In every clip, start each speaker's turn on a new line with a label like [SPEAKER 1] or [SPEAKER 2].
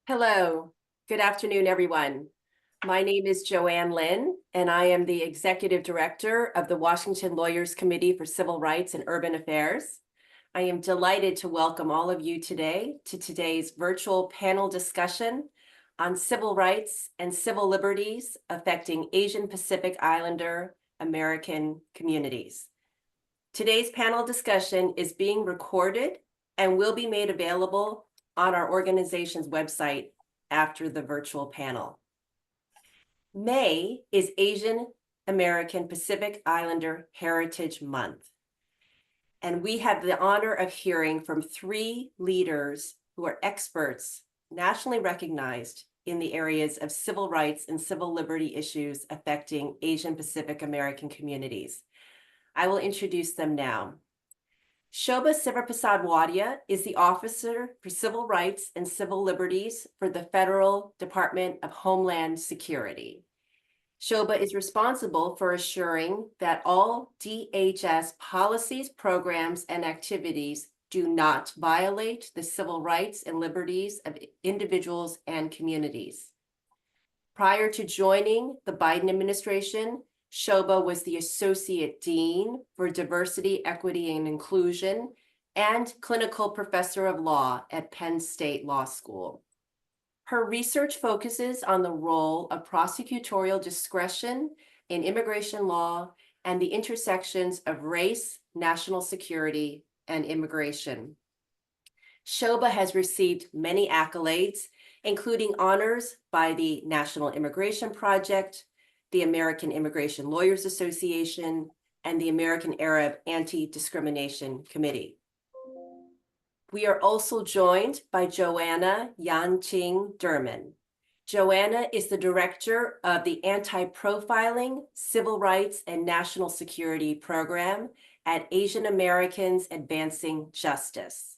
[SPEAKER 1] Hello, good afternoon, everyone. My name is Joanne Lynn, and I am the Executive Director of the Washington Lawyers Committee for Civil Rights and Urban Affairs. I am delighted to welcome all of you today to today's virtual panel discussion on civil rights and civil liberties affecting Asian Pacific Islander American communities. Today's panel discussion is being recorded and will be made available on our organization's website after the virtual panel. May is Asian American Pacific Islander Heritage Month. And we have the honor of hearing from three leaders who are experts, nationally recognized in the areas of civil rights and civil liberty issues affecting Asian Pacific American communities. I will introduce them now. Shobha Sivaprasad Wadia is the Officer for Civil Rights and Civil Liberties for the Federal Department of Homeland Security. Shobha is responsible for assuring that all DHS policies, programs, and activities do not violate the civil rights and liberties of individuals and communities. Prior to joining the Biden administration, Shobha was the Associate Dean for Diversity, Equity, and Inclusion and Clinical Professor of Law at Penn State Law School. Her research focuses on the role of prosecutorial discretion in immigration law and the intersections of race, national security, and immigration. Shobha has received many accolades, including honors by the National Immigration Project, the American Immigration Lawyers Association, and the American Arab Anti-Discrimination Committee. We are also joined by Joanna Yanqing Derman. Joanna is the director of the Anti-Profiling, Civil Rights, and National Security Program at Asian Americans Advancing Justice.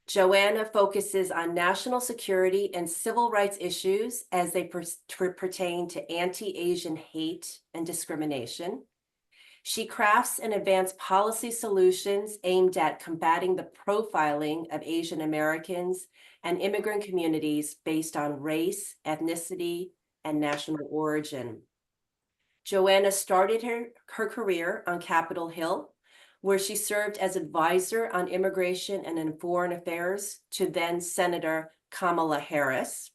[SPEAKER 1] Joanna focuses on national security and civil rights issues as they pertain to anti-Asian hate and discrimination. She crafts and advances policy solutions aimed at combating the profiling of Asian Americans and immigrant communities based on race, ethnicity, and national origin. Joanna started her career on Capitol Hill, where she served as advisor on immigration and in foreign affairs to then Senator Kamala Harris.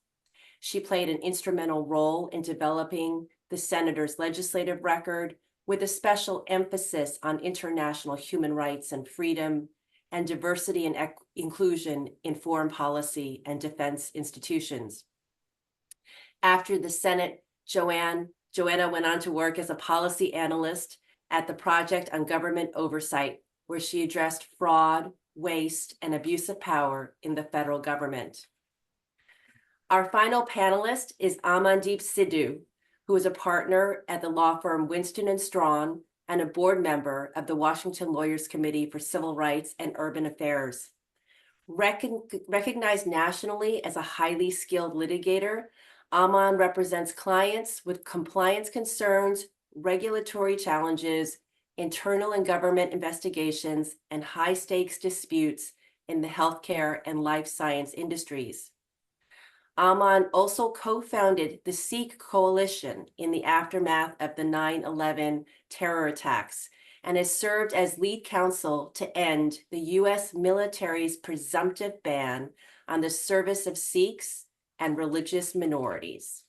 [SPEAKER 1] She played an instrumental role in developing the senator's legislative record with a special emphasis on international human rights and freedom and diversity and inclusion in foreign policy and defense institutions. After the Senate, Joanna went on to work as a policy analyst at the Project on Government Oversight, where she addressed fraud, waste, and abuse of power in the federal government. Our final panelist is Amandeep Sidhu, who is a partner at the law firm Winston & Strawn and a board member of the Washington Lawyers Committee for Civil Rights and Urban Affairs. Recognized nationally as a highly skilled litigator, Aman represents clients with compliance concerns, regulatory challenges, internal and government investigations, and high-stakes disputes in the healthcare and life science industries. Aman also co-founded the Sikh Coalition in the aftermath of the 9/11 terror attacks and has served as lead counsel to end the U.S. military's presumptive ban on the service of Sikhs and religious minorities.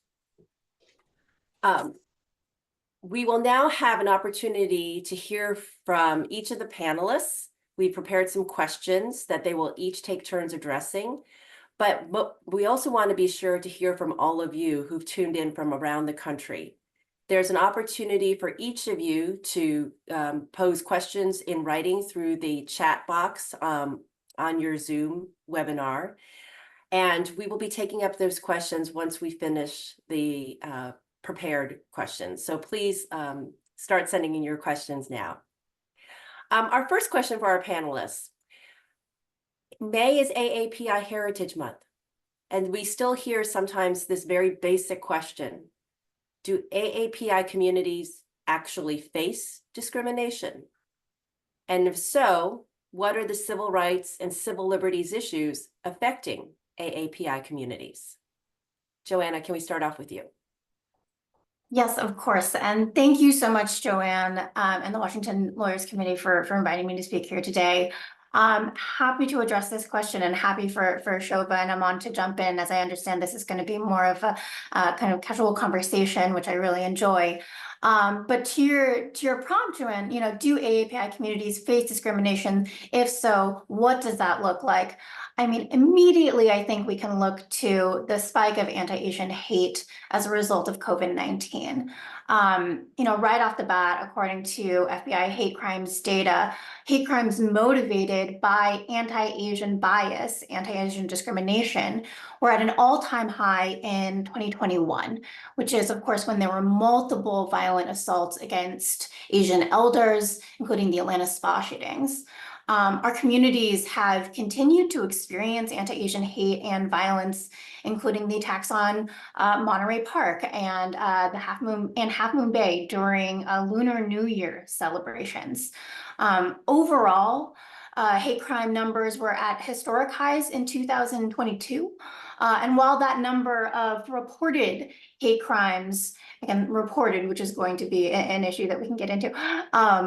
[SPEAKER 1] We will now have an opportunity to hear from each of the panelists. We prepared some questions that they will each take turns addressing, but we also want to be sure to hear from all of you who've tuned in from around the country. There's an opportunity for each of you to pose questions in writing through the chat box on your Zoom webinar. And we will be taking up those questions once we finish the prepared questions. So please start sending in your questions now. Our first question for our panelists. May is AAPI Heritage Month, and we still hear sometimes this very basic question. Do AAPI communities actually face discrimination? And if so, what are the civil rights and civil liberties issues affecting AAPI communities. Joanna, can we start off with you?
[SPEAKER 2] Yes, of course. And thank you so much, Joanne, and the Washington Lawyers Committee for inviting me to speak here today. Happy to address this question and happy for Shobha and Aman to jump in, as I understand this is going to be more of a kind of casual conversation, which I really enjoy. But to your prompt, Joanne, do AAPI communities face discrimination? If so, what does that look like? I mean, immediately, I think we can look to the spike of anti-Asian hate as a result of COVID-19. Right off the bat, according to FBI hate crimes data, hate crimes motivated by anti-Asian bias, anti-Asian discrimination, were at an all-time high in 2021, which is, of course, when there were multiple violent assaults against Asian elders, including the Atlanta spa shootings. Our communities have continued to experience anti-Asian hate and violence, including the attacks on Monterey Park and the Half Moon Bay during Lunar New Year celebrations. Overall, hate crime numbers were at historic highs in 2022. And while that number of reported hate crimes, again, reported, which is going to be an issue that we can get into,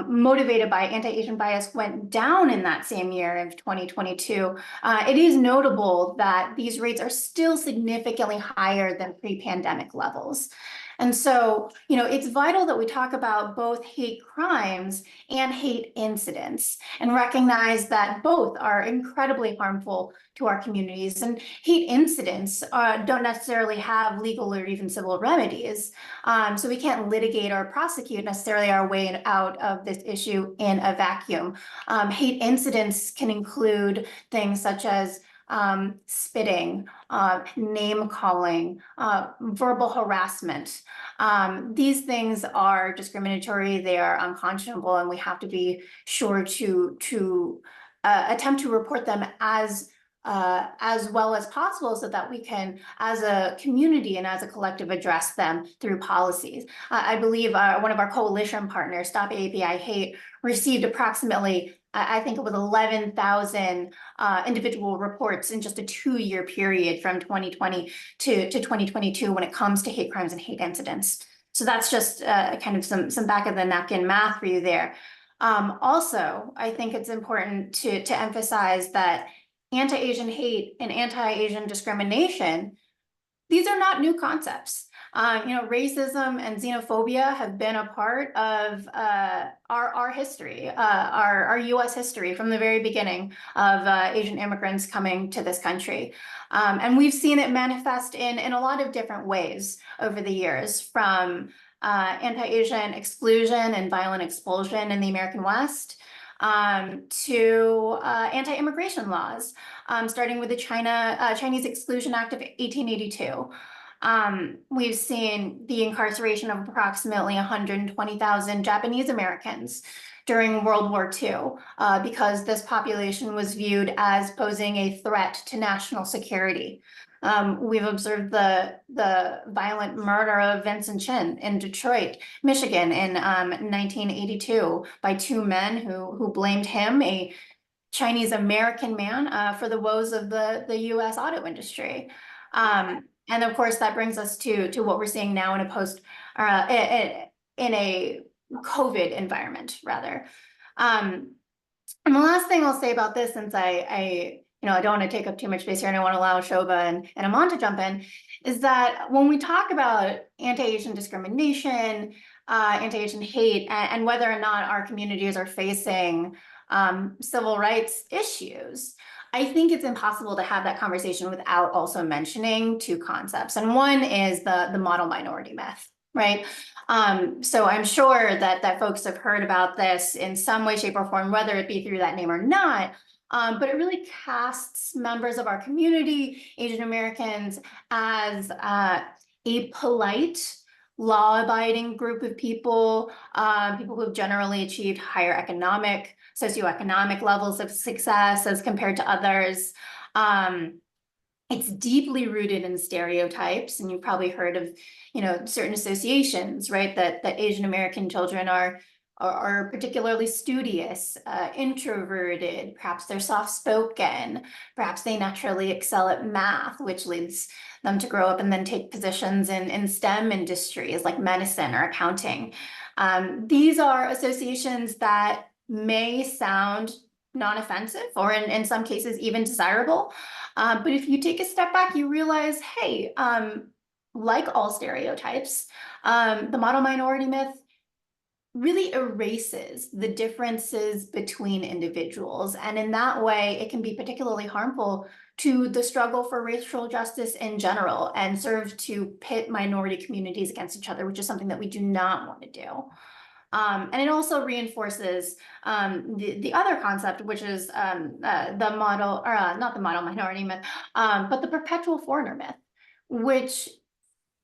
[SPEAKER 2] motivated by anti-Asian bias went down in that same year of 2022, it is notable that these rates are still significantly higher than pre-pandemic levels. And so, it's vital that we talk about both hate crimes and hate incidents and recognize that both are incredibly harmful to our communities. And hate incidents don't necessarily have legal or even civil remedies. So we can't litigate or prosecute necessarily our way out of this issue in a vacuum. Hate incidents can include things such as spitting, name calling, verbal harassment. These things are discriminatory, they are unconscionable, and we have to be sure to attempt to report them as well as possible so that we can, as a community and as a collective, address them through policies. I believe one of our coalition partners, Stop AAPI Hate, received approximately, I think it was 11,000 individual reports in just a 2-year period from 2020 to 2022 when it comes to hate crimes and hate incidents. So that's just kind of some back of the napkin math for you there. Also, I think it's important to emphasize that anti-Asian hate and anti-Asian discrimination, these are not new concepts. Racism and xenophobia have been a part of our history, our U.S. history from the very beginning of Asian immigrants coming to this country. And we've seen it manifest in a lot of different ways over the years, from anti-Asian exclusion and violent expulsion in the American West, to anti-immigration laws, starting with the Chinese Exclusion Act of 1882. We've seen the incarceration of approximately 120,000 Japanese Americans during World War II, because this population was viewed as posing a threat to national security. We've observed the violent murder of Vincent Chin in Detroit, Michigan in 1982 by two men who blamed him, a Chinese American man, for the woes of the US auto industry. And of course, that brings us to what we're seeing now in a COVID environment, rather. And the last thing I'll say about this, since I don't want to take up too much space here and I want to allow Shobha and Aman to jump in, is that when we talk about anti-Asian discrimination, anti-Asian hate, and whether or not our communities are facing civil rights issues, I think it's impossible to have that conversation without also mentioning two concepts. And one is the model minority myth, right? So I'm sure that folks have heard about this in some way, shape, or form, whether it be through that name or not. But it really casts members of our community, Asian Americans, as a polite, law-abiding group of people, people who have generally achieved higher socioeconomic levels of success as compared to others. It's deeply rooted in stereotypes, and you've probably heard of, certain associations, right? That Asian American children are are particularly studious, introverted, perhaps they're soft-spoken, perhaps they naturally excel at math, which leads them to grow up and then take positions in STEM industries like medicine or accounting. These are associations that may sound non-offensive or in some cases even desirable. But if you take a step back, you realize, hey, like all stereotypes, the model minority myth really erases the differences between individuals. And in that way, it can be particularly harmful to the struggle for racial justice in general and serve to pit minority communities against each other, which is something that we do not want to do. And it also reinforces the other concept, which is the model, or not the model minority myth, but the perpetual foreigner myth, which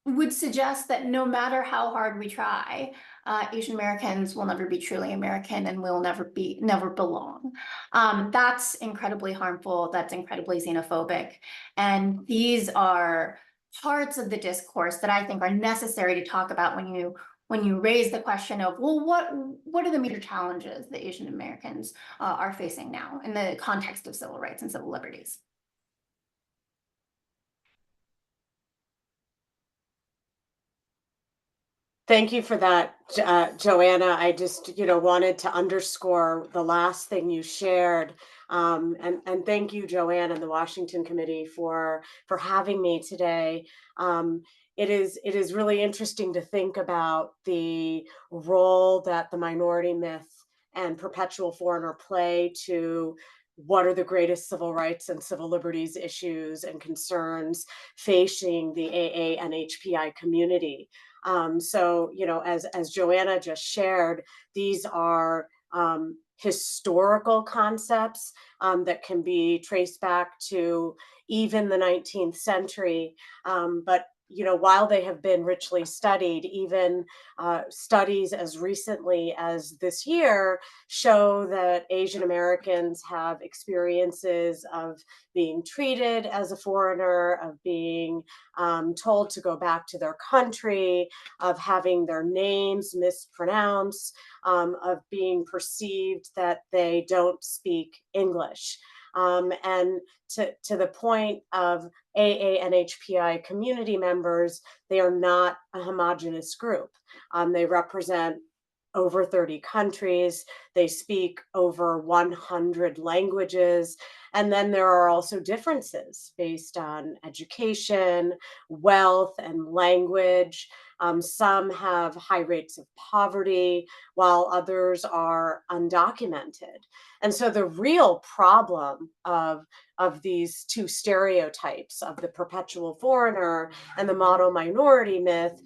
[SPEAKER 2] would suggest that no matter how hard we try, Asian Americans will never be truly American and will never belong. That's incredibly harmful. That's incredibly xenophobic. And these are parts of the discourse that I think are necessary to talk about when you raise the question of, well, what are the major challenges that Asian Americans are facing now in the context of civil rights and civil liberties?
[SPEAKER 3] Thank you for that, Joanna. I just, wanted to underscore the last thing you shared. And thank you, Joanna, and the Washington Committee for having me today. It is really interesting to think about the role that the minority myth and perpetual foreigner play to what are the greatest civil rights and civil liberties issues and concerns facing the AANHPI community. So, as Joanna just shared, these are historical concepts that can be traced back to even the 19th century. But while they have been richly studied, even studies as recently as this year show that Asian Americans have experiences of being treated as a foreigner, of being told to go back to their country, of having their names mispronounced, of being perceived that they don't speak English. And to the point of AANHPI community members, they are not a homogenous group. They represent over 30 countries. They speak over 100 languages. And then there are also differences based on education, wealth, and language. Some have high rates of poverty, while others are undocumented. And so the real problem of these two stereotypes of the perpetual foreigner and the model minority myth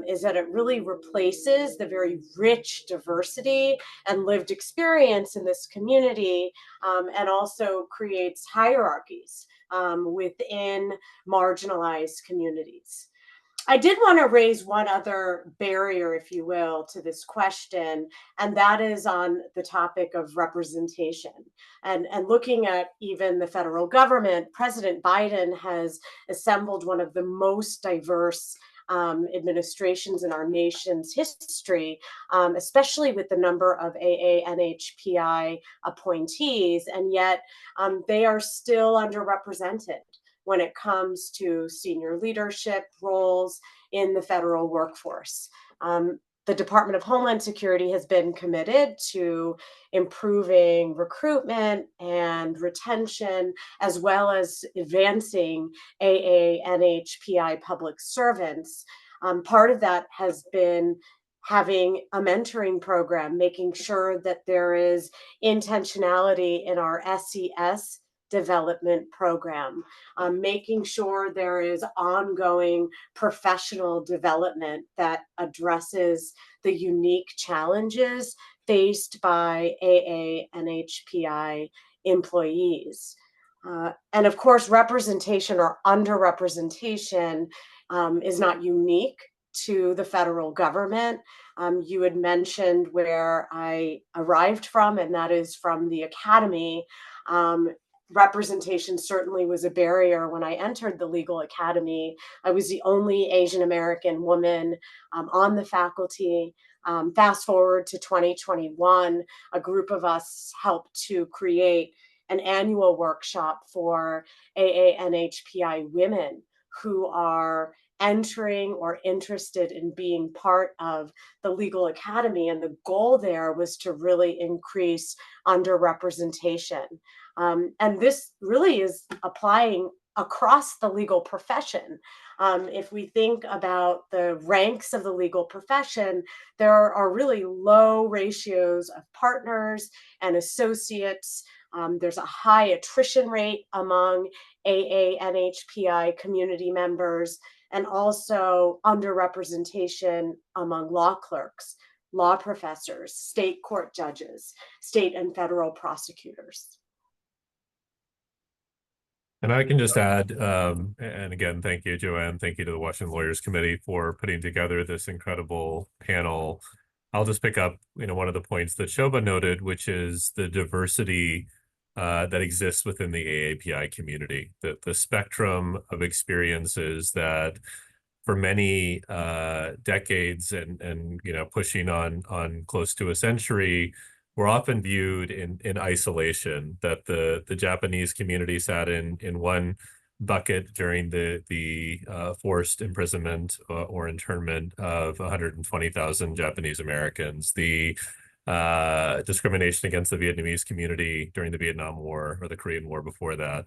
[SPEAKER 3] is that it really replaces the very rich diversity and lived experience in this community, and also creates hierarchies within marginalized communities. I did want to raise one other barrier, if you will, to this question, and that is on the topic of representation. And looking at even the federal government, President Biden has assembled one of the most diverse administrations in our nation's history, especially with the number of AANHPI appointees, and yet they are still underrepresented when it comes to senior leadership roles in the federal workforce. The Department of Homeland Security has been committed to improving recruitment and retention, as well as advancing AANHPI public servants. Part of that has been having a mentoring program, making sure that there is intentionality in our SES development program, making sure there is ongoing professional development that addresses the unique challenges faced by AANHPI employees. And of course, representation or underrepresentation is not unique to the federal government. You had mentioned where I arrived from, and that is from the academy. Representation certainly was a barrier when I entered the legal academy. I was the only Asian American woman on the faculty. Fast forward to 2021, a group of us helped to create an annual workshop for AANHPI women who are entering or interested in being part of the legal academy. And the goal there was to really increase underrepresentation. And this really is applying across the legal profession. If we think about the ranks of the legal profession, there are really low ratios of partners and associates. There's a high attrition rate among AANHPI community members, and also underrepresentation among law clerks, law professors, state court judges, state and federal prosecutors.
[SPEAKER 4] And I can just add, and again, thank you, Joanne. Thank you to the Washington Lawyers Committee for putting together this incredible panel. I'll just pick up, one of the points that Shobha noted, which is the diversity that exists within the AAPI community, the spectrum of experiences that for many decades and pushing on close to a century, were often viewed in isolation, that the Japanese community sat in one bucket during the forced imprisonment or internment of 120,000 Japanese Americans, the discrimination against the Vietnamese community during the Vietnam War or the Korean War before that,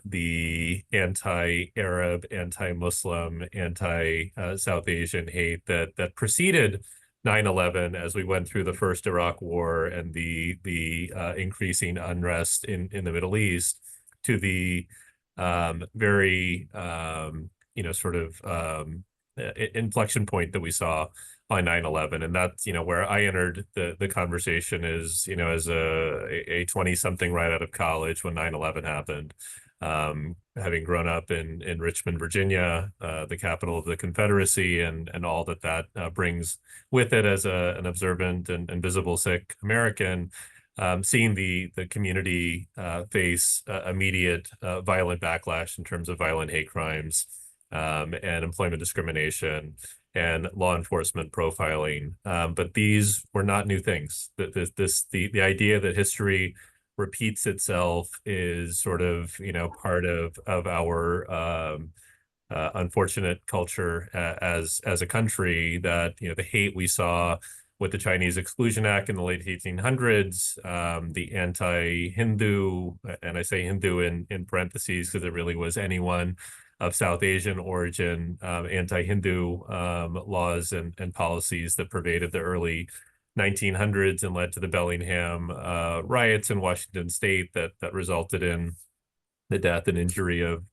[SPEAKER 4] the anti-Arab, anti-Muslim, anti-South Asian hate that preceded 9/11 as we went through the first Iraq War and the increasing unrest in the Middle East, to the very inflection point that we saw on 9/11. And that's where I entered the conversation is as a 20-something right out of college when 9/11 happened. Having grown up in Richmond, Virginia, the capital of the Confederacy, and all that brings with it as an observant and visible Sikh American, seeing the community face immediate violent backlash in terms of violent hate crimes and employment discrimination and law enforcement profiling. But these were not new things. The idea that history repeats itself is sort of part of our unfortunate culture as a country, that the hate we saw with the Chinese Exclusion Act in the late 1800s, the anti-Hindu, and I say Hindu in parentheses because it really was anyone of South Asian origin, anti-Hindu laws and policies that pervaded the early 1900s and led to the Bellingham riots in Washington State that resulted in the death and injury of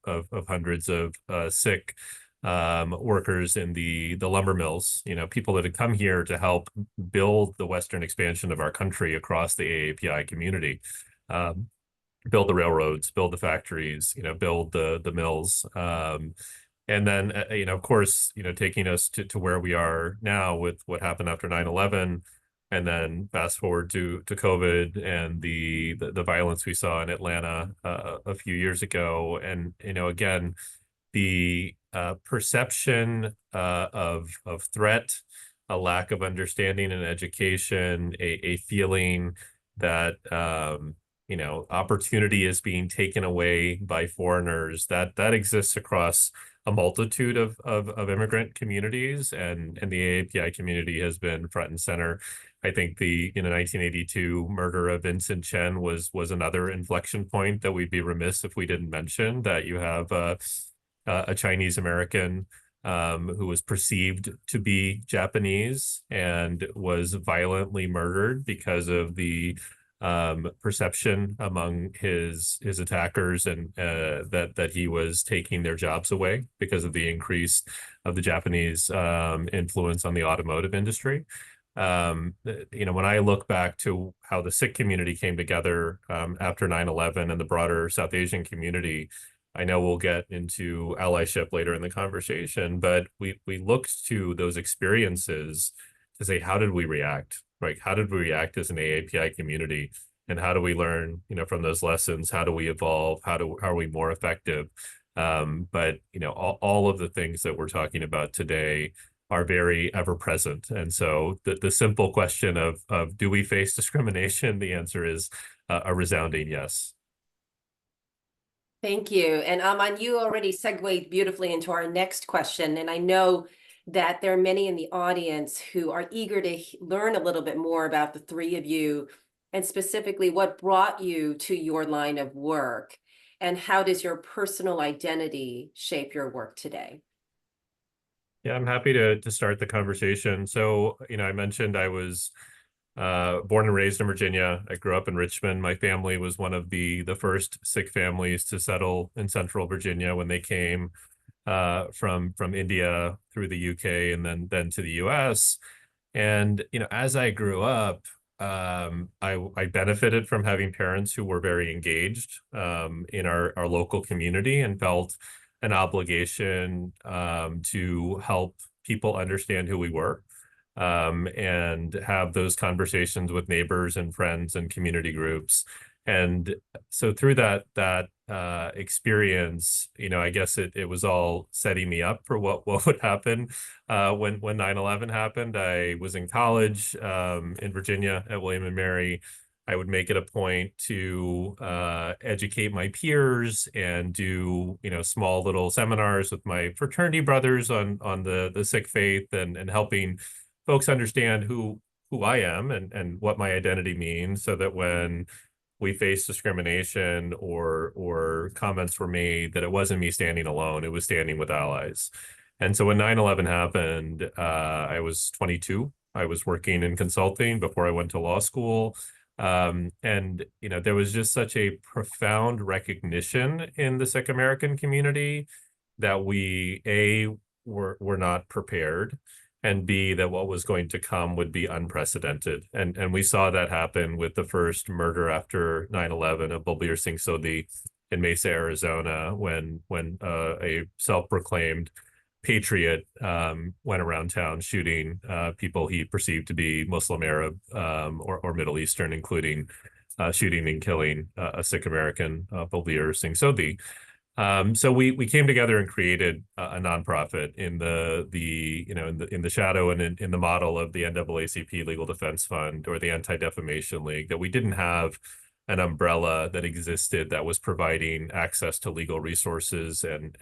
[SPEAKER 4] hundreds of Sikh workers in the lumber mills, people that had come here to help build the Western expansion of our country across the AAPI community, build the railroads, build the factories, build the mills. And then, of course, taking us to where we are now with what happened after 9/11, and then fast forward to COVID and the violence we saw in Atlanta a few years ago. And, again, the perception of threat, a lack of understanding and education, a feeling that opportunity is being taken away by foreigners, that exists across a multitude of immigrant communities, and the AAPI community has been front and center. I think the 1982 murder of Vincent Chen was another inflection point that we'd be remiss if we didn't mention, that you have a Chinese American who was perceived to be Japanese and was violently murdered because of the perception among his attackers, and that he was taking their jobs away because of the increase of the Japanese influence on the automotive industry. When I look back to how the Sikh community came together after 9/11 and the broader South Asian community, I know we'll get into allyship later in the conversation, but we looked to those experiences to say, how did we react? Right? How did we react as an AAPI community? And how do we learn, from those lessons? How do we evolve? How are we more effective? But all of the things that we're talking about today are very ever present. And so the simple question of do we face discrimination? The answer is a resounding yes.
[SPEAKER 1] Thank you. And Aman, you already segued beautifully into our next question. And I know that there are many in the audience who are eager to learn a little bit more about the three of you, and specifically what brought you to your line of work, and how does your personal identity shape your work today?
[SPEAKER 4] Yeah, I'm happy to start the conversation. So, I mentioned I was born and raised in Virginia. I grew up in Richmond. My family was one of the first Sikh families to settle in central Virginia when they came from India through the UK and then to the US. And as I grew up, I benefited from having parents who were very engaged in our local community and felt an obligation to help people understand who we were and have those conversations with neighbors and friends and community groups. And so through that experience, I guess it was all setting me up for what would happen when 9/11 happened. I was in college in Virginia at William and Mary. I would make it a point to educate my peers and do small little seminars with my fraternity brothers on the Sikh faith and helping folks understand who I am and what my identity means, so that when we face discrimination or comments were made, that it wasn't me standing alone, it was standing with allies. And so when 9/11 happened, I was 22. I was working in consulting before I went to law school. And there was just such a profound recognition in the Sikh American community that were not prepared, and B, that what was going to come would be unprecedented. And we saw that happen with the first murder after 9/11 of Balbir Singh Sodhi in Mesa, Arizona, when a self-proclaimed patriot went around town shooting people he perceived to be Muslim, Arab, or Middle Eastern, including shooting and killing a Sikh American, Balbir Singh Sodhi. So we came together and created a nonprofit in the shadow and in the model of the NAACP Legal Defense Fund or the Anti-Defamation League, that we didn't have an umbrella that existed that was providing access to legal resources and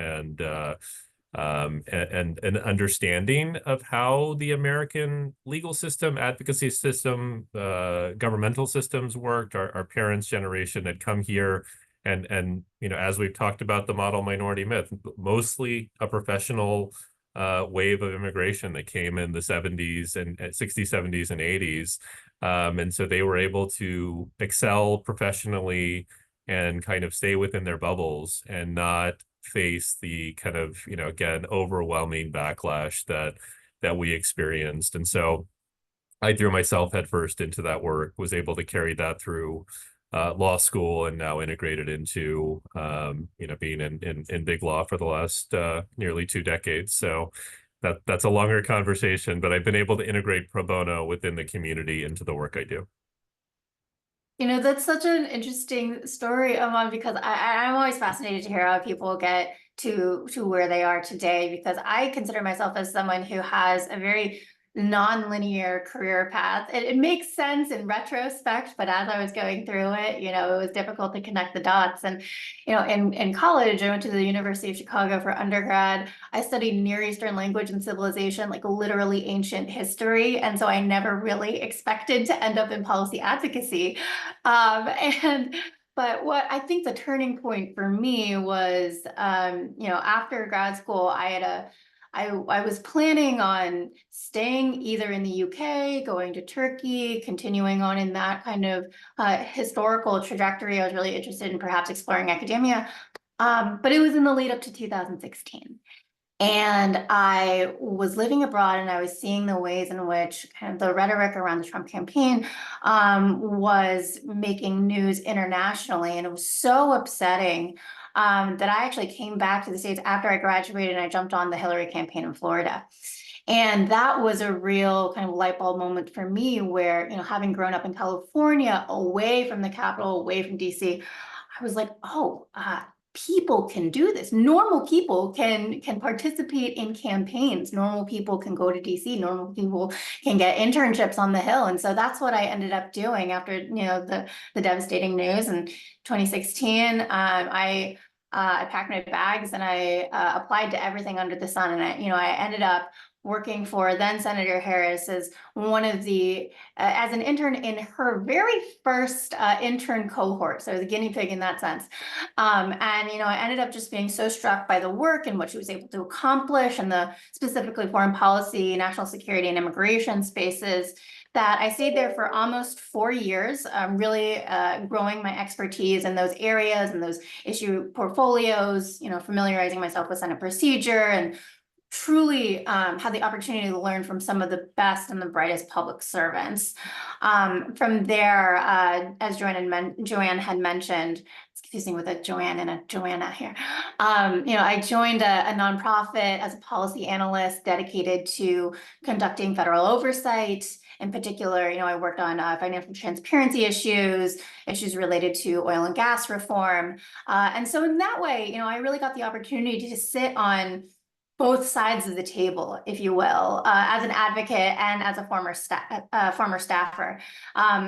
[SPEAKER 4] an understanding of how the American legal system, advocacy system, governmental systems worked. Our parents' generation had come here, and as we've talked about the model minority myth, mostly a professional wave of immigration that came in the 70s and 60s, 70s, and 80s. And so they were able to excel professionally and kind of stay within their bubbles and not face the kind of, again, overwhelming backlash that we experienced. And so I threw myself headfirst into that work, was able to carry that through law school, and now integrated into being in big law for the last nearly 2 decades. So that's a longer conversation, but I've been able to integrate pro bono within the community into the work I do.
[SPEAKER 2] That's such an interesting story, Aman, because I'm always fascinated to hear how people get to where they are today, because I consider myself as someone who has a very non-linear career path. It makes sense in retrospect, but as I was going through it, it was difficult to connect the dots. And, in college, I went to the University of Chicago for undergrad. I studied Near Eastern language and civilization, like literally ancient history. And so I never really expected to end up in policy advocacy. But what I think the turning point for me was, after grad school, I was planning on staying either in the UK, going to Turkey, continuing on in that kind of historical trajectory. I was really interested in perhaps exploring academia, but it was in the lead up to 2016. And I was living abroad, and I was seeing the ways in which kind of the rhetoric around the Trump campaign was making news internationally. And it was so upsetting that I actually came back to the States after I graduated, and I jumped on the Hillary campaign in Florida. And that was a real kind of light bulb moment for me, where, having grown up in California, away from the capital, away from DC, I was like, oh, people can do this. Normal people can participate in campaigns. Normal people can go to DC. Normal people can get internships on the Hill. And so that's what I ended up doing after, the devastating news in 2016. I packed my bags and I applied to everything under the sun. And I ended up working for then Senator Harris as one of the, as an intern in her very first intern cohort. So I was a guinea pig in that sense. And, I ended up just being so struck by the work and what she was able to accomplish and the specifically foreign policy, national security, and immigration spaces that I stayed there for almost 4 years, really growing my expertise in those areas and those issue portfolios, familiarizing myself with Senate procedure, and truly had the opportunity to learn from some of the best and the brightest public servants. From there, as Joanne had mentioned, confusing with a Joanne and a Joanna here. I joined a nonprofit as a policy analyst dedicated to conducting federal oversight. In particular, I worked on financial transparency issues related to oil and gas reform. And so in that way, I really got the opportunity to sit on both sides of the table, if you will, as an advocate and as a former staffer.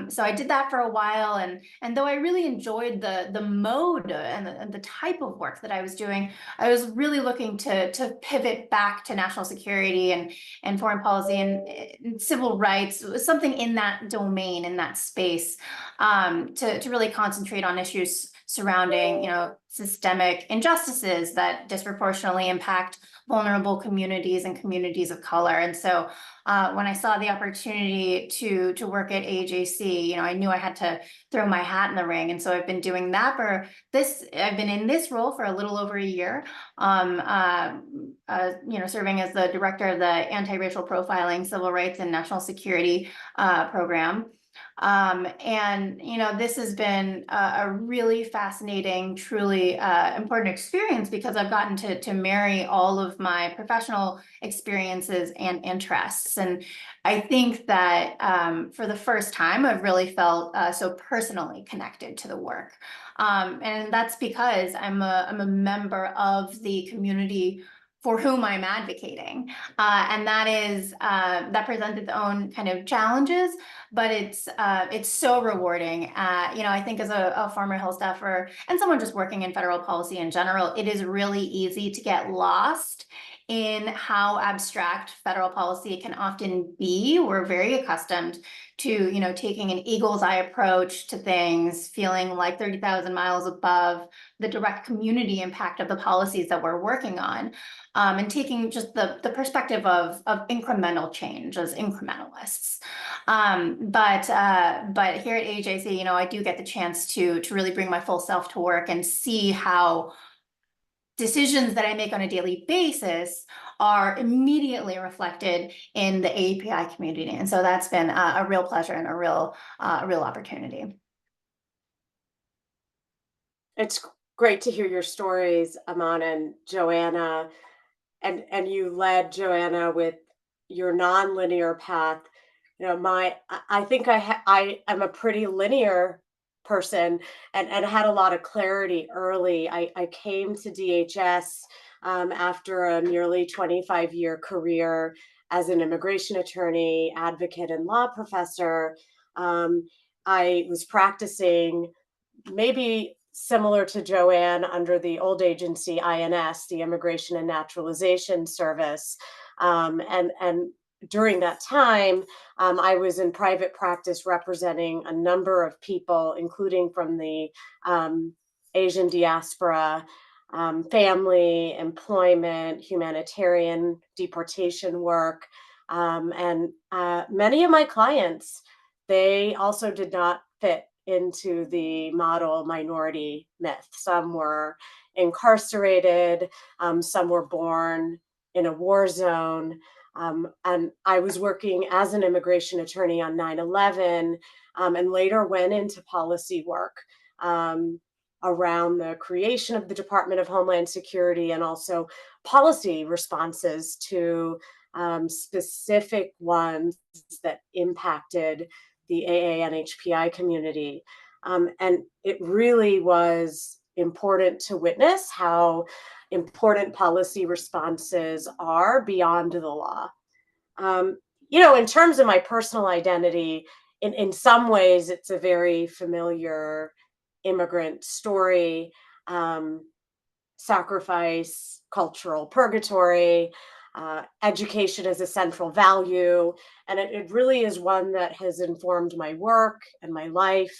[SPEAKER 2] So I did that for a while, and though I really enjoyed the mode and the type of work that I was doing, I was really looking to pivot back to national security and foreign policy and civil rights, something in that domain, in that space, to really concentrate on issues surrounding, systemic injustices that disproportionately impact vulnerable communities and communities of color. And so when I saw the opportunity to work at AJC, I knew I had to throw my hat in the ring. And so I've been doing that I've been in this role for a little over a year, serving as the director of the Anti-Racial Profiling, Civil Rights, and National Security program. This has been a really fascinating, truly important experience because I've gotten to marry all of my professional experiences and interests. And I think that for the first time, I've really felt so personally connected to the work. And that's because I'm a member of the community for whom I'm advocating. And that presents its own kind of challenges, but it's so rewarding. I think as a former Hill staffer and someone just working in federal policy in general, it is really easy to get lost in how abstract federal policy can often be. We're very accustomed to, taking an eagle's eye approach to things, feeling like 30,000 miles above the direct community impact of the policies that we're working on, and taking just the perspective of incremental change as incrementalists. But here at AJC, I do get the chance to really bring my full self to work and see how decisions that I make on a daily basis are immediately reflected in the API community. And so that's been a real pleasure and a real opportunity.
[SPEAKER 3] It's great to hear your stories, Aman and Joanna, and you led, Joanna, with your nonlinear path. I think I am a pretty linear person and had a lot of clarity early. I came to DHS after a nearly 25-year career as an immigration attorney, advocate, and law professor. I was practicing maybe similar to Joanne under the old agency INS, the Immigration and Naturalization Service. And during that time, I was in private practice representing a number of people, including from the Asian diaspora, family, employment, humanitarian deportation work. And many of my clients, they also did not fit into the model minority myth. Some were incarcerated, some were born in a war zone. And I was working as an immigration attorney on 9/11, and later went into policy work around the creation of the Department of Homeland Security and also policy responses to specific ones that impacted the AA and HPI community. And it really was important to witness how important policy responses are beyond the law. In terms of my personal identity, in some ways, it's a very familiar immigrant story. Sacrifice, cultural purgatory, education as a central value. And it really is one that has informed my work and my life.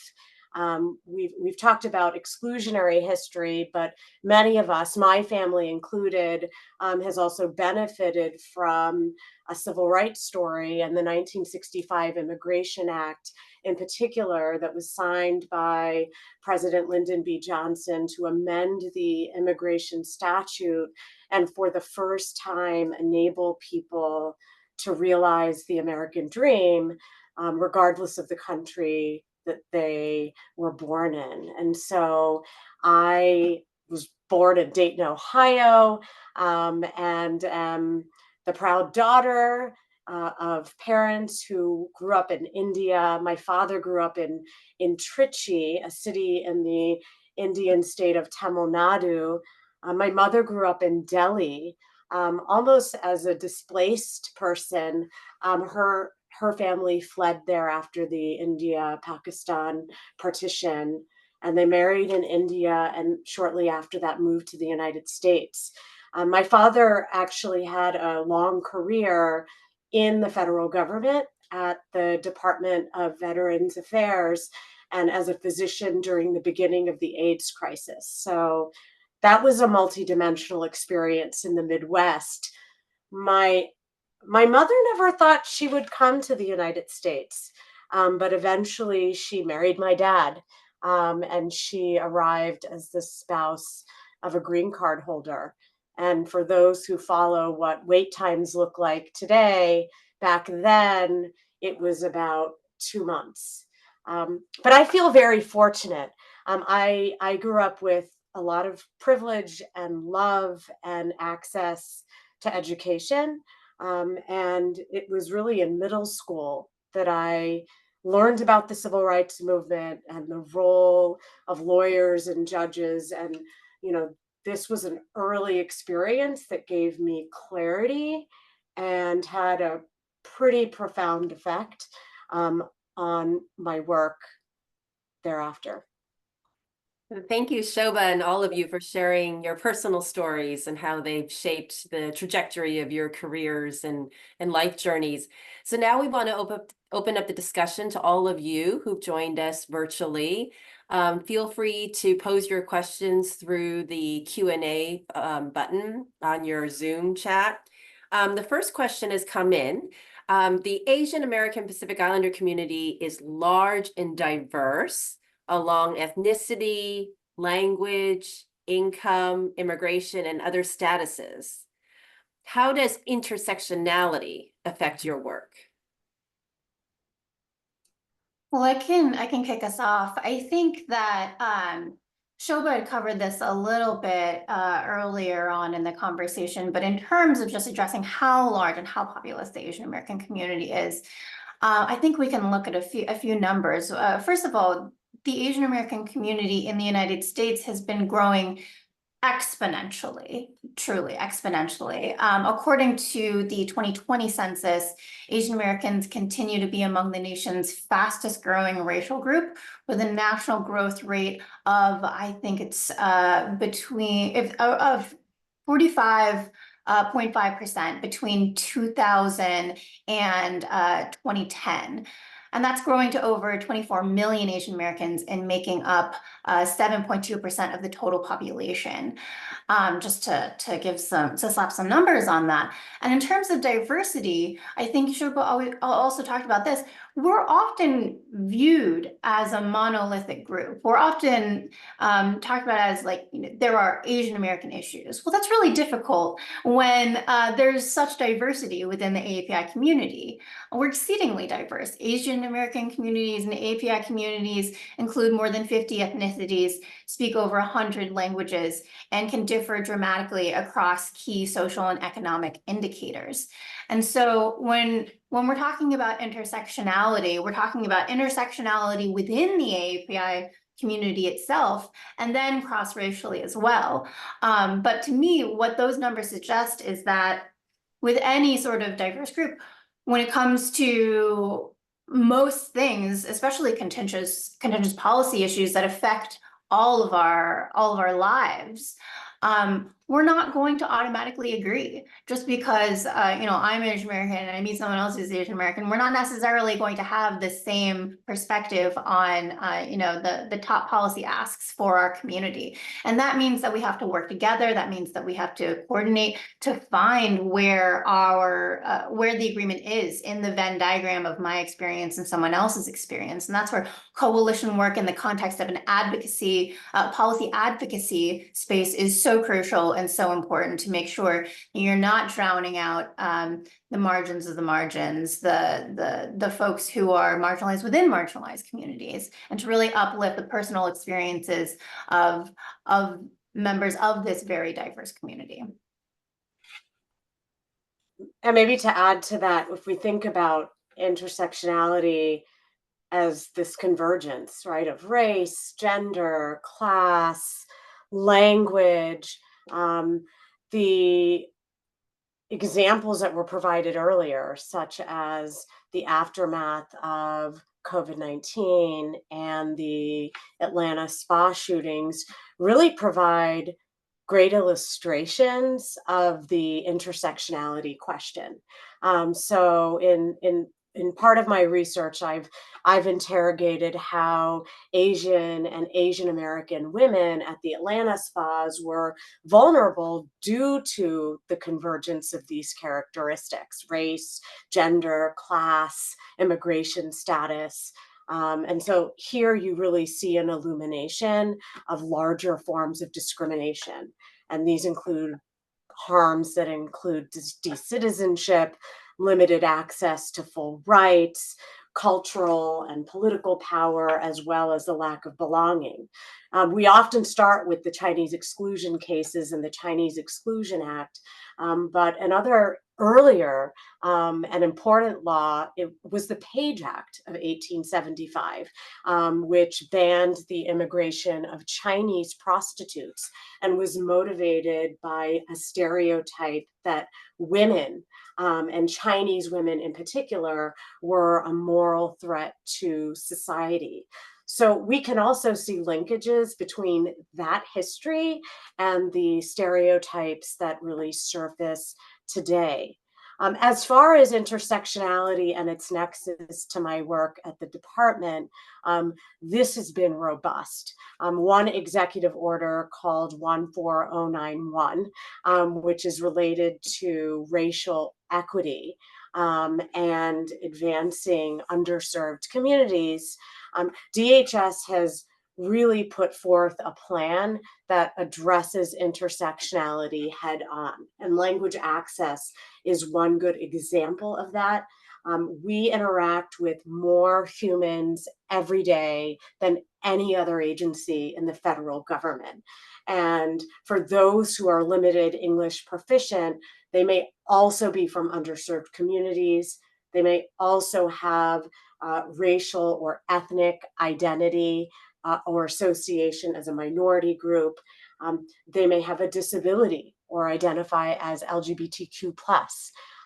[SPEAKER 3] We've talked about exclusionary history, but many of us, my family included, has also benefited from a civil rights story and the 1965 Immigration Act in particular that was signed by President Lyndon B. Johnson to amend the immigration statute and for the first time enable people to realize the American dream, regardless of the country that they were born in. And so I was born in Dayton, Ohio, and am the proud daughter of parents who grew up in India. My father grew up in Trichy, a city in the Indian state of Tamil Nadu. My mother grew up in Delhi, almost as a displaced person. Her family fled there after the India-Pakistan partition, and they married in India, and shortly after that moved to the United States. My father actually had a long career in the federal government at the Department of Veterans Affairs and as a physician during the beginning of the AIDS crisis. So that was a multidimensional experience in the Midwest. My mother never thought she would come to the United States, but eventually she married my dad, and she arrived as the spouse of a green card holder. And for those who follow what wait times look like today, back then it was about 2 months. But I feel very fortunate. I grew up with a lot of privilege and love and access to education. And it was really in middle school that I learned about the civil rights movement and the role of lawyers and judges. And, this was an early experience that gave me clarity and had a pretty profound effect on my work thereafter.
[SPEAKER 1] Thank you, Shobha, and all of you for sharing your personal stories and how they've shaped the trajectory of your careers and life journeys. So now we want to open up the discussion to all of you who've joined us virtually. Feel free to pose your questions through the Q&A button on your Zoom chat. The first question has come in. The Asian American Pacific Islander community is large and diverse along ethnicity, language, income, immigration, and other statuses. How does intersectionality affect your work?
[SPEAKER 2] Well, I can kick us off. I think that Shobha had covered this a little bit earlier on in the conversation, but in terms of just addressing how large and how populous the Asian American community is, I think we can look at a few numbers. First of all, the Asian American community in the United States has been growing exponentially, truly exponentially. According to the 2020 census, Asian Americans continue to be among the nation's fastest growing racial group with a national growth rate of, I think it's of 45.5% between 2000 and 2010. And that's growing to over 24 million Asian Americans and making up 7.2% of the total population. Just to slap some numbers on that. And in terms of diversity, I think Shobha also talked about this. We're often viewed as a monolithic group. We're often talked about as there are Asian American issues. Well, that's really difficult when there's such diversity within the AAPI community. We're exceedingly diverse. Asian American communities and AAPI communities include more than 50 ethnicities, speak over 100 languages, and can differ dramatically across key social and economic indicators. And so when we're talking about intersectionality, we're talking about intersectionality within the AAPI community itself, and then cross-racially as well. But to me, what those numbers suggest is that with any sort of diverse group, when it comes to most things, especially contentious policy issues that affect all of our lives, we're not going to automatically agree just because I'm Asian American and I meet someone else who's Asian American. We're not necessarily going to have the same perspective on the top policy asks for our community, and that means that we have to work together. That means that we have to coordinate to find where the agreement is in the Venn diagram of my experience and someone else's experience, and that's where coalition work in the context of an policy advocacy space is so crucial and so important to make sure you're not drowning out the margins of the margins, the folks who are marginalized within marginalized communities, and to really uplift the personal experiences of members of this very diverse community.
[SPEAKER 3] And maybe to add to that, if we think about intersectionality as this convergence, right, of race, gender, class, language, the examples that were provided earlier, such as the aftermath of COVID-19 and the Atlanta spa shootings, really provide great illustrations of the intersectionality question. So in part of my research, I've interrogated how Asian and Asian American women at the Atlanta spas were vulnerable due to the convergence of these characteristics: race, gender, class, immigration status. And so here you really see an illumination of larger forms of discrimination. And these include harms that include decitizenship, limited access to full rights, cultural and political power, as well as the lack of belonging. We often start with the Chinese exclusion cases and the Chinese Exclusion Act, but another earlier and important law, it was the Page Act of 1875, which banned the immigration of Chinese prostitutes and was motivated by a stereotype that women, and Chinese women in particular, were a moral threat to society. So we can also see linkages between that history and the stereotypes that really surface today. As far as intersectionality and its nexus to my work at the department, this has been robust. One executive order called 14091, which is related to racial equity and advancing underserved communities. DHS has really put forth a plan that addresses intersectionality head on, and language access is one good example of that. We interact with more humans every day than any other agency in the federal government. And for those who are limited English proficient, they may also be from underserved communities. They may also have racial or ethnic identity or association as a minority group. They may have a disability or identify as LGBTQ+.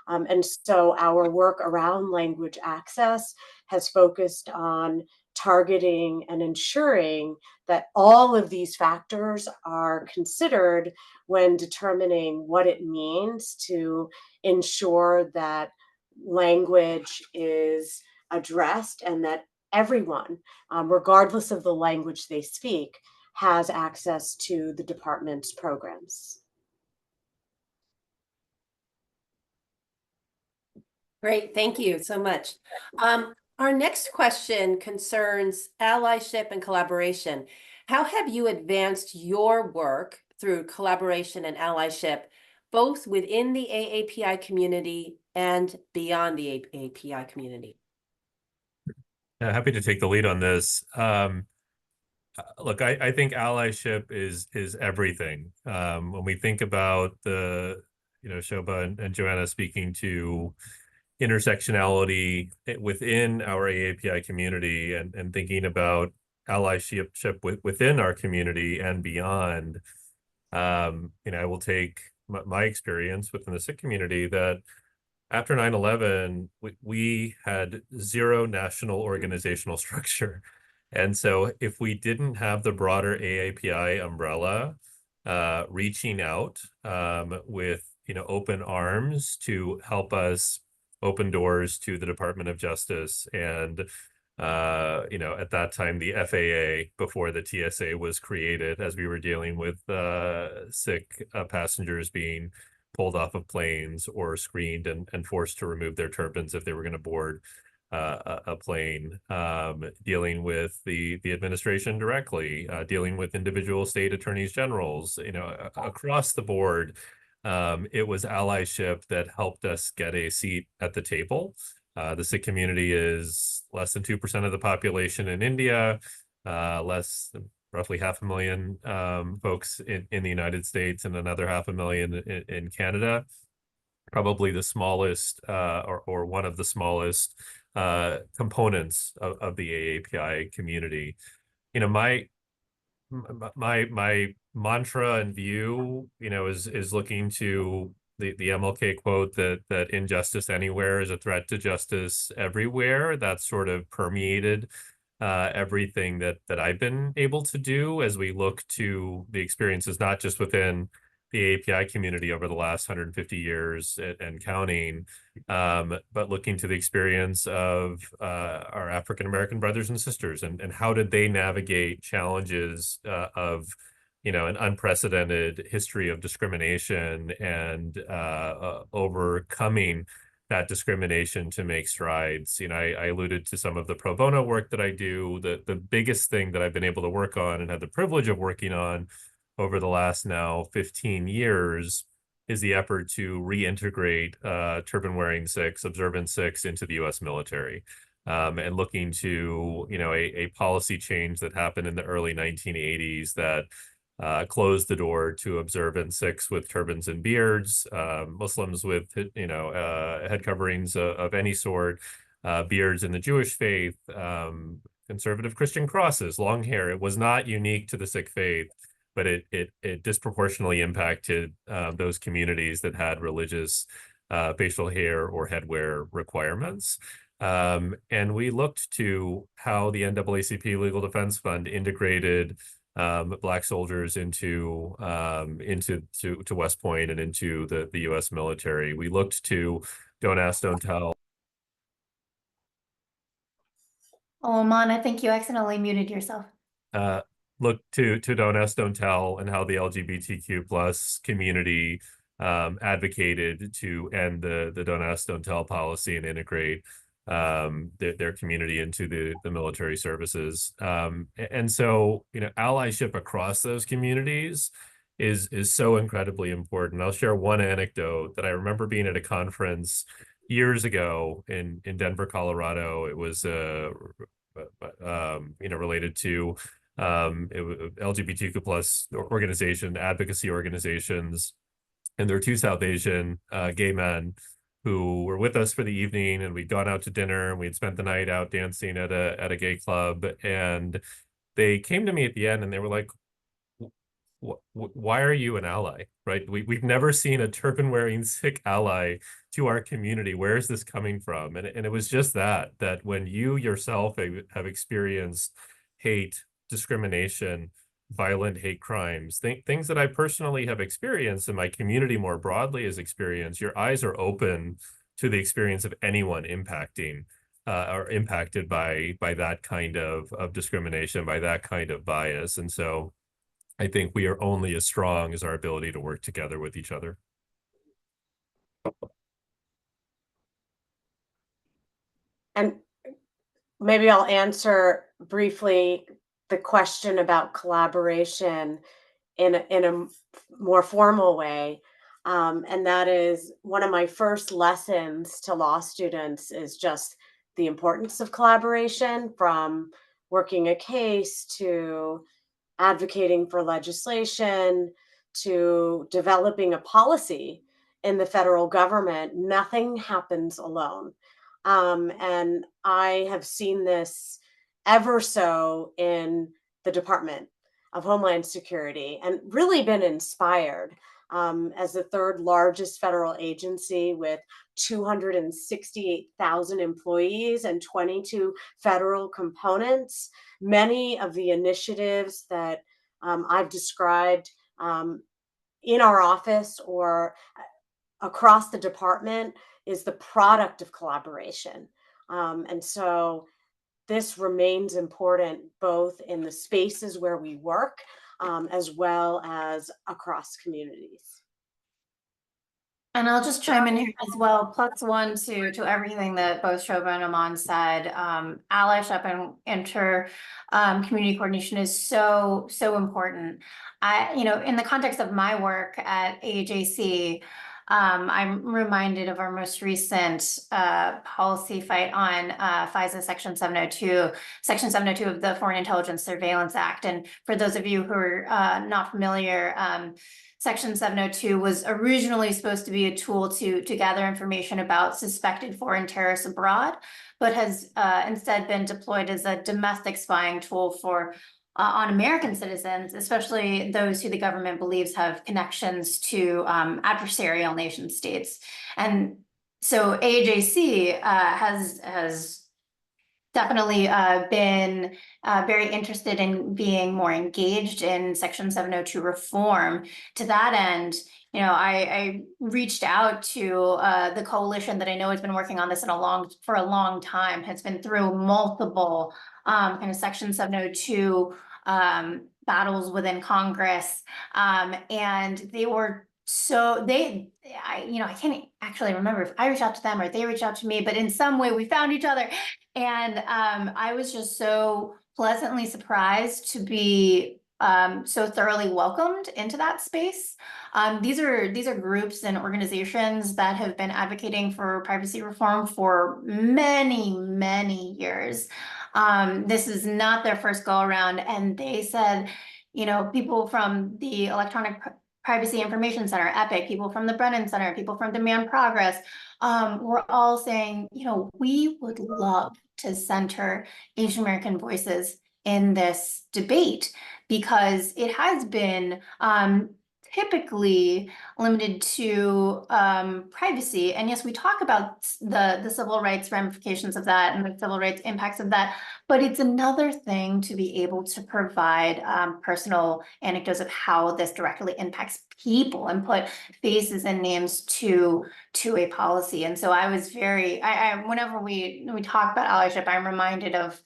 [SPEAKER 3] And so our work around language access has focused on targeting and ensuring that all of these factors are considered when determining what it means to ensure that language is addressed and that everyone, regardless of the language they speak, has access to the department's programs.
[SPEAKER 1] Great, thank you so much. Our next question concerns allyship and collaboration. How have you advanced your work through collaboration and allyship, both within the AAPI community and beyond the AAPI community?
[SPEAKER 4] Happy to take the lead on this. Look, I think allyship is everything. When we think about Shobha and Joanna speaking to intersectionality within our AAPI community and thinking about allyship within our community and beyond. I will take my experience within the Sikh community that after 9/11, we had zero national organizational structure. And so if we didn't have the broader AAPI umbrella reaching out with open arms to help us open doors to the Department of Justice and at that time the FAA before the TSA was created, as we were dealing with Sikh passengers being pulled off of planes or screened and forced to remove their turbans if they were going to board a plane, dealing with the administration directly, dealing with individual state attorneys generals, across the board. It was allyship that helped us get a seat at the table. The Sikh community is less than 2% of the population in India, less than roughly 500,000 folks in the United States, and another 500,000 in Canada. Probably the smallest or one of the smallest components of the AAPI community. My mantra and view, is looking to the MLK quote that injustice anywhere is a threat to justice everywhere. That's sort of permeated everything that I've been able to do as we look to the experiences, not just within the API community over the last 150 years and counting, but looking to the experience of our African American brothers and sisters, and how did they navigate challenges of an unprecedented history of discrimination and overcoming that discrimination to make strides. I alluded to some of the pro bono work that I do. The biggest thing that I've been able to work on and had the privilege of working on over the last now 15 years is the effort to reintegrate turban-wearing Sikhs, observant Sikhs into the U.S. military, and looking to a policy change that happened in the early 1980s that closed the door to observant Sikhs with turbans and beards, Muslims with head coverings of any sort, beards in the Jewish faith, conservative Christian crosses, long hair. It was not unique to the Sikh faith, but it disproportionately impacted those communities that had religious facial hair or headwear requirements. And we looked to how the NAACP Legal Defense Fund integrated Black soldiers into West Point and into the U.S. military. We looked to Don't Ask, Don't Tell.
[SPEAKER 2] Oh, Aman, I think you accidentally muted yourself.
[SPEAKER 4] Look to Don't Ask, Don't Tell, and how the LGBTQ plus community advocated to end the Don't Ask, Don't Tell policy and integrate their community into the military services. And so, allyship across those communities is so incredibly important. I'll share one anecdote that I remember being at a conference years ago in Denver, Colorado. It was related to LGBTQ plus advocacy organizations, and there were two South Asian gay men who were with us for the evening, and we'd gone out to dinner and we'd spent the night out dancing at a gay club. And they came to me at the end and they were like, why are you an ally? Right? We've never seen a turban wearing Sikh ally to our community. Where is this coming from? And it was just that when you yourself have experienced hate, discrimination, violent hate crimes, things that I personally have experienced and my community more broadly has experienced, your eyes are open to the experience of anyone impacted by that kind of discrimination, by that kind of bias. And so I think we are only as strong as our ability to work together with each other.
[SPEAKER 3] And maybe I'll answer briefly the question about collaboration in a more formal way. And that is one of my first lessons to law students is just the importance of collaboration, from working a case to advocating for legislation to developing a policy in the federal government. Nothing happens alone. And I have seen this ever so in the Department of Homeland Security, and really been inspired as the third largest federal agency with 268,000 employees and 22 federal components. Many of the initiatives that I've described in our office or across the department is the product of collaboration. And so this remains important both in the spaces where we work as well as across communities.
[SPEAKER 2] And I'll just chime in here as well, +1 to everything that both Shobha and Aman said. Allyship and community coordination is so important. In the context of my work at AJC, I'm reminded of our most recent policy fight on FISA Section 702, Section 702 of the Foreign Intelligence Surveillance Act. And for those of you who are not familiar, Section 702 was originally supposed to be a tool to gather information about suspected foreign terrorists abroad, but has instead been deployed as a domestic spying tool for on American citizens, especially those who the government believes have connections to adversarial nation states. And so AJC has definitely been very interested in being more engaged in Section 702 reform. To that end, I reached out to the coalition that I know has been working on this for a long time, has been through multiple kind of Section 702 battles within Congress, and they were I can't actually remember if I reached out to them or they reached out to me, but in some way we found each other. And I was just so pleasantly surprised to be so thoroughly welcomed into that space. These are groups and organizations that have been advocating for privacy reform for many years. This is not their first go around, and they said, people from the Electronic Privacy Information Center, EPIC, people from the Brennan Center, people from Demand Progress, we're all saying, we would love to center Asian American voices in this debate because it has been typically limited to privacy. And yes, we talk about the civil rights ramifications of that and the civil rights impacts of that, but it's another thing to be able to provide personal anecdotes of how this directly impacts people and put faces and names to a policy. And so I was whenever we talk about allyship, I'm reminded of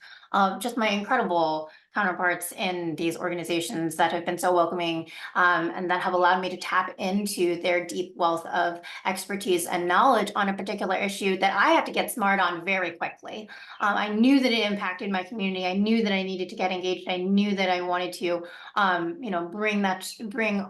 [SPEAKER 2] just my incredible counterparts in these organizations that have been so welcoming and that have allowed me to tap into their deep wealth of expertise and knowledge on a particular issue that I had to get smart on very quickly. I knew that it impacted my community. I knew that I needed to get engaged. I knew that I wanted to, bring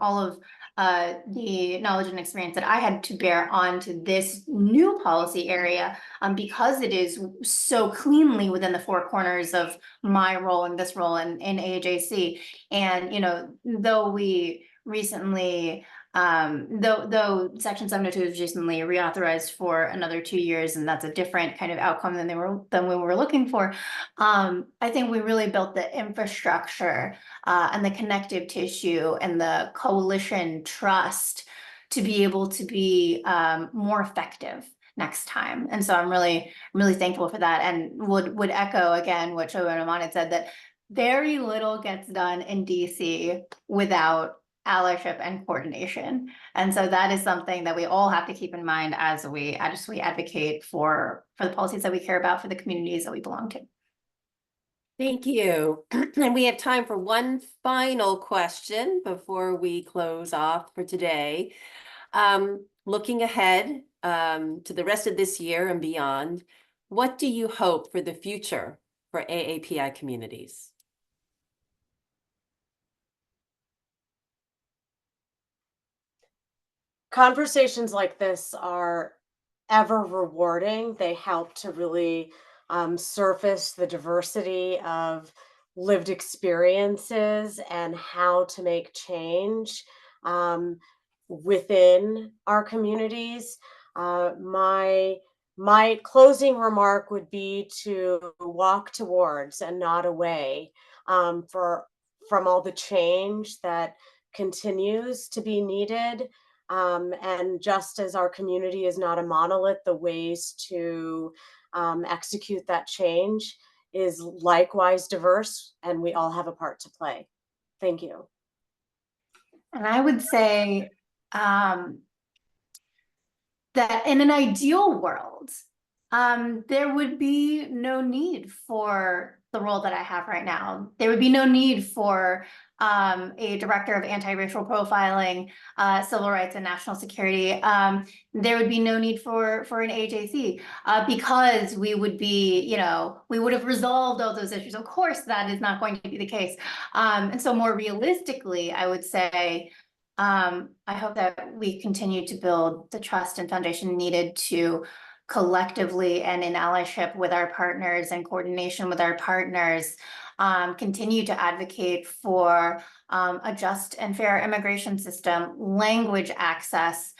[SPEAKER 2] all of the knowledge and experience that I had to bear onto this new policy area because it is so cleanly within the four corners of my role and this role in AJC. And, though we recently, though Section 702 was recently reauthorized for another 2 years, and that's a different kind of outcome than we were looking for. I think we really built the infrastructure and the connective tissue and the coalition trust to be able to be more effective next time. And so I'm really thankful for that, and would echo again what Shobha and Aman had said, that very little gets done in DC without allyship and coordination. And so that is something that we all have to keep in mind as we advocate for the policies that we care about, for the communities that we belong to.
[SPEAKER 1] Thank you. And we have time for one final question before we close off for today. Looking ahead to the rest of this year and beyond, what do you hope for the future for AAPI communities?
[SPEAKER 3] Conversations like this are ever rewarding. They help to really surface the diversity of lived experiences and how to make change within our communities. My My closing remark would be to walk towards and not away, for from all the change that continues to be needed. And just as our community is not a monolith, the ways to execute that change is likewise diverse, and we all have a part to play. Thank you.
[SPEAKER 2] And I would say that in an ideal world, there would be no need for the role that I have right now. There would be no need for a director of anti-racial profiling, civil rights and national security. There would be no need for an AJC because we would be, we would have resolved all those issues. Of course, that is not going to be the case. And so more realistically, I would say, I hope that we continue to build the trust and foundation needed to collectively and in allyship with our partners and coordination with our partners, continue to advocate for a just and fair immigration system, language access,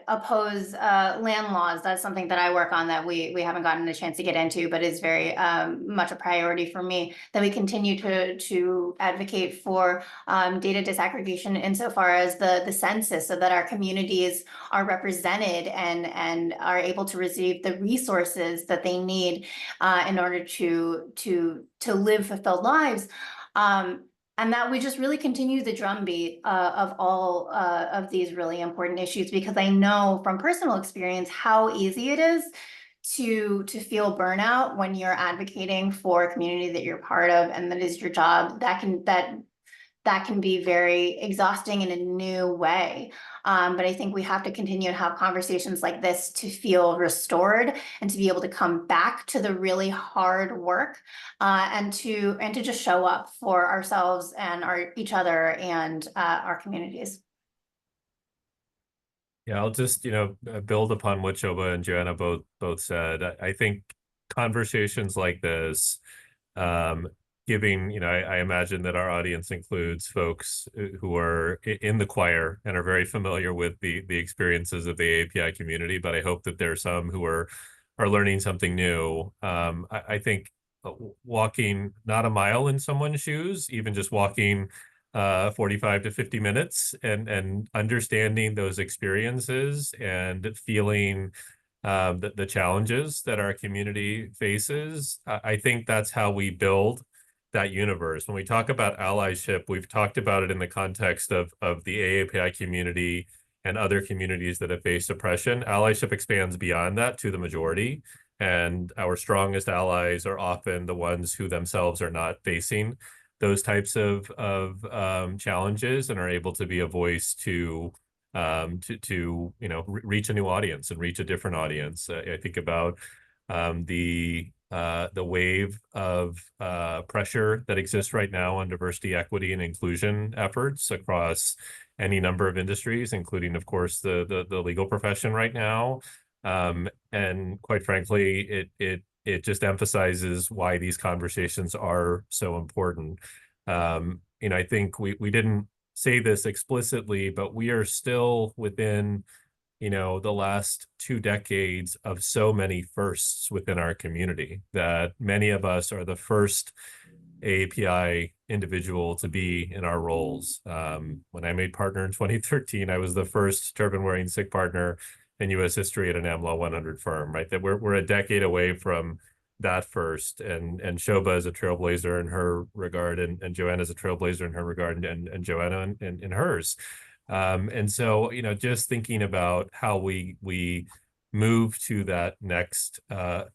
[SPEAKER 2] oppose land laws. That's something that I work on that we haven't gotten a chance to get into, but is very much a priority for me. That we continue to advocate for data disaggregation insofar as the census, so that our communities are represented and are able to receive the resources that they need in order to live fulfilled lives. And that we just really continue the drumbeat of all of these really important issues, because I know from personal experience how easy it is to feel burnout when you're advocating for a community that you're part of and that is your job. That can be very exhausting in a new way. But I think we have to continue to have conversations like this to feel restored and to be able to come back to the really hard work and to just show up for ourselves and each other and our communities.
[SPEAKER 4] Yeah, I'll just, build upon what Shoba and Joanna both said. I think conversations like this, giving, I imagine that our audience includes folks who are in the choir and are very familiar with the experiences of the API community, but I hope that there are some who are learning something new. I think walking not a mile in someone's shoes, even just walking 45 to 50 minutes and understanding those experiences and feeling the challenges that our community faces. I think that's how we build that universe. When we talk about allyship, we've talked about it in the context of the AAPI community and other communities that have faced oppression. Allyship expands beyond that to the majority, and our strongest allies are often the ones who themselves are not facing those types of challenges and are able to be a voice to reach a new audience and reach a different audience. I think about the wave of pressure that exists right now on diversity, equity, and inclusion efforts across any number of industries, including, of course, the legal profession right now. And quite frankly, it just emphasizes why these conversations are so important. I think we didn't say this explicitly, but we are still within the last 2 decades of so many firsts within our community that many of us are the first API individual to be in our roles. When I made partner in 2013, I was the first turban-wearing SIG partner in U.S. history at an AmLaw 100 firm, right? That we're a decade away from that first, and Shoba is a trailblazer in her regard, and Joanna is a trailblazer in her regard, and Joanna in hers. And so, just thinking about how we move to that next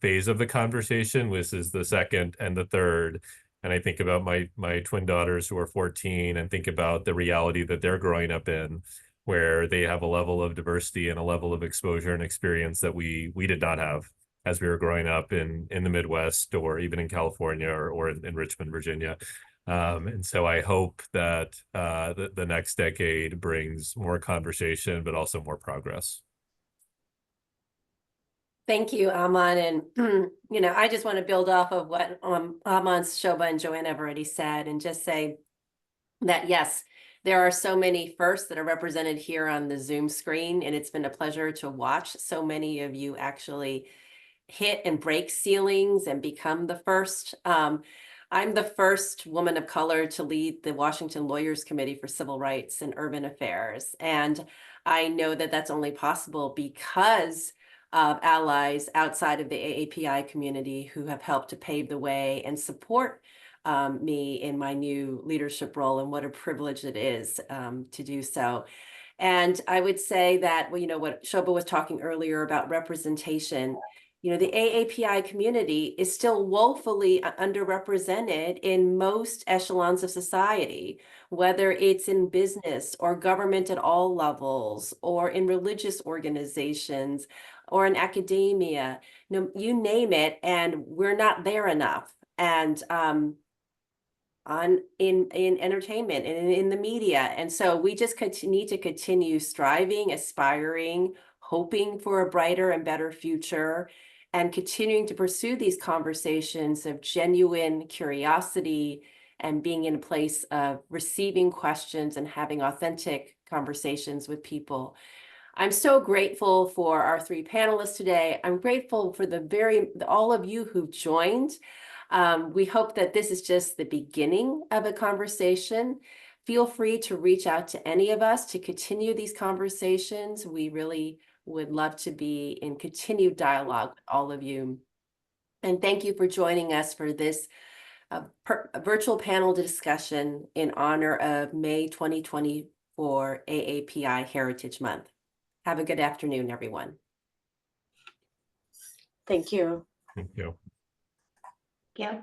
[SPEAKER 4] phase of the conversation, which is the second and the third. And I think about my twin daughters who are 14 and think about the reality that they're growing up in, where they have a level of diversity and a level of exposure and experience that we did not have as we were growing up in the Midwest or even in California or in Richmond, Virginia. And so I hope that the next decade brings more conversation, but also more progress.
[SPEAKER 1] Thank you, Aman. And, I just want to build off of what Aman, Shoba, and Joanna have already said and just say that, yes, There are so many firsts that are represented here on the Zoom screen, and it's been a pleasure to watch so many of you actually hit and break ceilings and become the first. I'm the first woman of color to lead the Washington Lawyers Committee for Civil Rights and Urban Affairs. And I know that that's only possible because of allies outside of the AAPI community who have helped to pave the way and support me in my new leadership role, and what a privilege it is to do so. And I would say that, well, what Shobha was talking earlier about representation, the AAPI community is still woefully underrepresented in most echelons of society, whether it's in business or government at all levels, or in religious organizations, or in academia. You name it, and we're not there enough. And in entertainment and in the media. And so we just need to continue striving, aspiring, hoping for a brighter and better future, and continuing to pursue these conversations of genuine curiosity and being in a place of receiving questions and having authentic conversations with people. I'm so grateful for our three panelists today. I'm grateful for all of you who've joined. We hope that this is just the beginning of a conversation. Feel free to reach out to any of us to continue these conversations. We really would love to be in continued dialogue with all of you. And thank you for joining us for this virtual panel discussion in honor of May 2024 AAPI Heritage Month. Have a good afternoon, everyone.
[SPEAKER 3] Thank you.
[SPEAKER 4] Thank you.
[SPEAKER 2] Yeah.